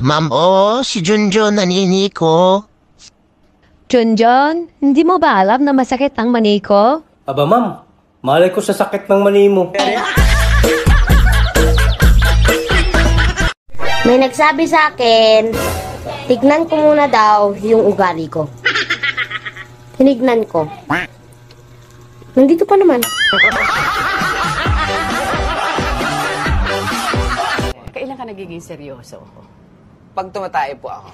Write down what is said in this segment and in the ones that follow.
Ma'am, si Junjun naniniko. Junjun, hindi mo ba alam na masakit ang mani ko? Aba ma'am, malay ko sa sakit ng mani mo. May nagsabi sa akin, tignan ko muna daw yung ugali ko. Tinignan ko. Nandito pa naman. Kailan ka nagiging seryoso? Pag tumatay po ako.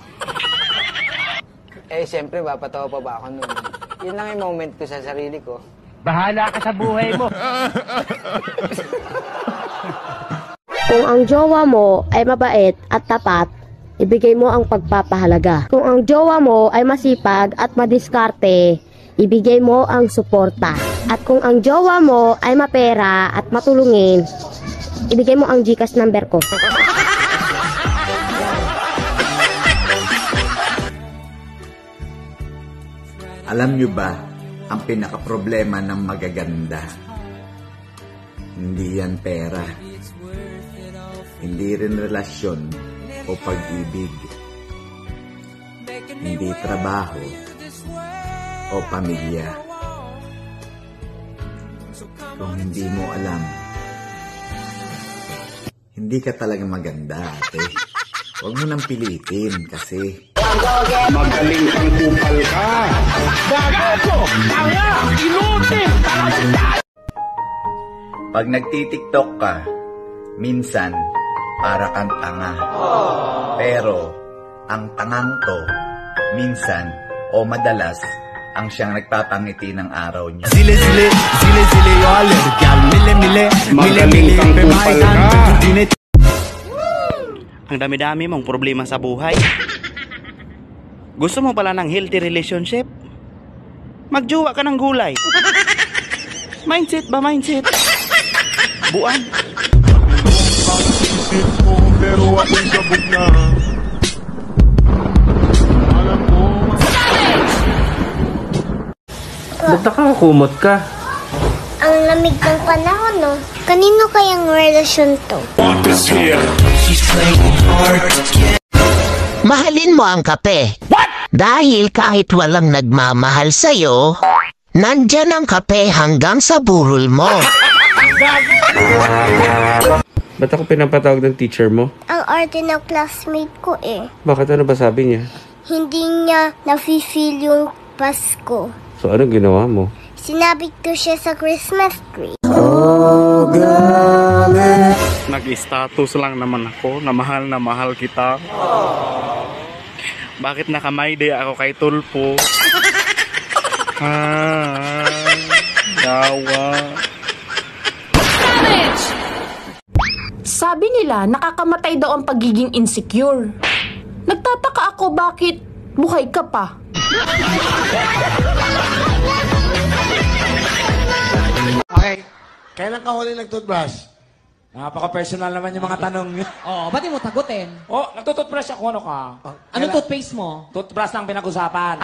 Siyempre, papatawa pa ba ako nun? Yun lang yung moment ko sa sarili ko. Bahala ka sa buhay mo. Kung ang jowa mo ay mabait at tapat, ibigay mo ang pagpapahalaga. Kung ang jowa mo ay masipag at madiskarte, ibigay mo ang suporta. At kung ang jowa mo ay mapera at matulungin, ibigay mo ang GCash number ko. Alam nyo ba ang pinaka-problema ng magaganda? Hindi yan pera. Hindi rin relasyon o pag-ibig. Hindi trabaho o pamilya. Kung hindi mo alam, hindi ka talaga maganda, ate. Huwag mo nang pilitin kasi magaling kang kupal ka. Gago! Tanga! Inutin! pag nagtitiktok ka, minsan para kang tanga. Pero ang tangang to, minsan o madalas, ang siyang nagpapangiti ng araw niya. Zile zile, zile zile yo alergal, mile mile, mile mile, kupal ka. Ang dami-dami mong problema sa buhay. Gusto mo pala ng healthy relationship? Magjowa ka ng gulay. Mindset ba, mindset? Buwan. Pero ako'y sabog na. Ba't nakakumot ka? Ang lamig ng panahon, no? Kanino kayang relasyon to? Mahalin mo ang kape. What? Dahil kahit walang nagmamahal sa'yo, nandyan ang kape hanggang sa burol mo. Ba't ako pinapatawag ng teacher mo? Ang arte ng classmate ko eh. Bakit ano ba sabi niya? Hindi niya nafe-feel yung Pasko. So anong ginawa mo? Sinabit ko siya sa Christmas tree. Nag-status lang naman ako na mahal kita. Bakit nakamayday ako kay Tulpo? Dawa. Sabi nila, nakakamatay daw ang pagiging insecure. Nagtataka ako bakit buhay ka pa. Okay, kailan ka huli nag-toothbrush? Napaka-personal naman yung mga tanong niyo. Oo, ba't di mo tagutin? Nagtutoothbrush ako, ano ka? Anong toothpaste mo? Toothbrush lang pinag-usapan.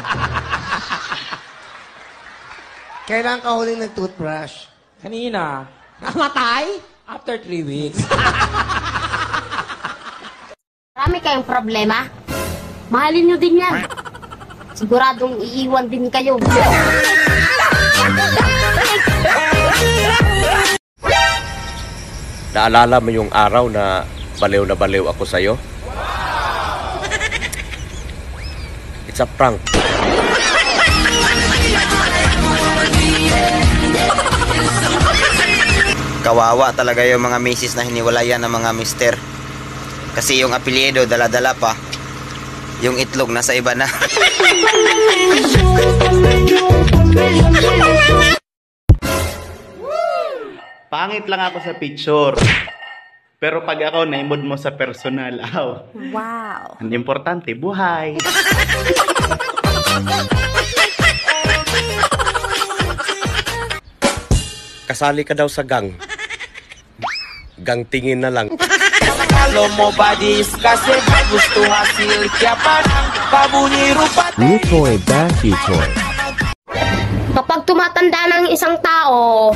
Kailan ka huli nag-toothbrush? Kanina. Namatay? After 3 weeks. Marami kayong problema. Mahalin nyo din yan. Siguradong iiwan din kayo. Naalala mo yung araw na baliw ako sa'yo? It's a prank. Kawawa talaga yung mga misis na hiniwalayan ng mga mister. Kasi yung apelyido dala-dala pa. Yung itlog nasa iba na. Pangit lang ako sa picture. Pero pag ako naimod mo sa personal, Wow. ang importante, buhay. Kasali ka daw sa gang. Gang tingin na lang. Kalau mo badis kasi gusto hasil siapa kabunyi rupa. Toy, Bashi Toy. Kapag tumatanda ng isang tao,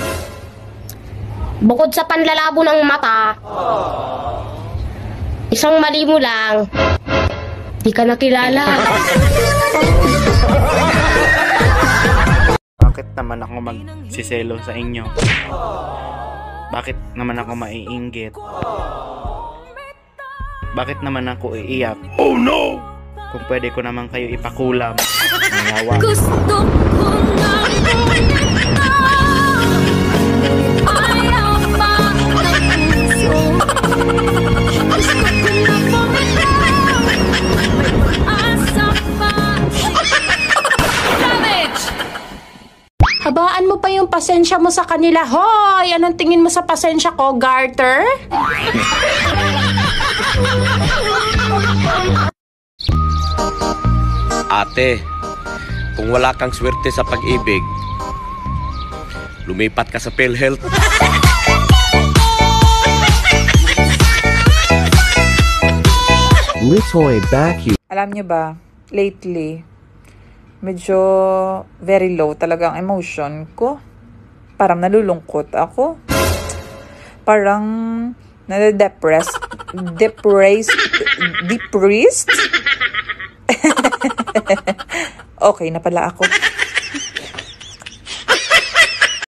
bukod sa panlalabo ng mata, isang mali mo lang, Di ka nakilala. Bakit naman ako magsiselo sa inyo? Bakit naman ako maiinggit? Bakit naman ako iiyak? Oh no! Kung pwede ko naman kayo ipakulam. Nangawa. Gusto ko nga ayaw pa ng puso. Gusto ko na pumitaw. May pag-asa pa. Savage! Habaan mo pa yung pasensya mo sa kanila. Hoy! Anong tingin mo sa pasensya ko, Garter? Ate, kung wala kang swerte sa pag-ibig, lumipat ka sa PhilHealth. Litoy Vacuum. Alam niyo ba, lately, medyo very low talaga ang emotion ko. Parang nalulungkot ako. Parang nade-depressed. Depressed? Okay na pala ako.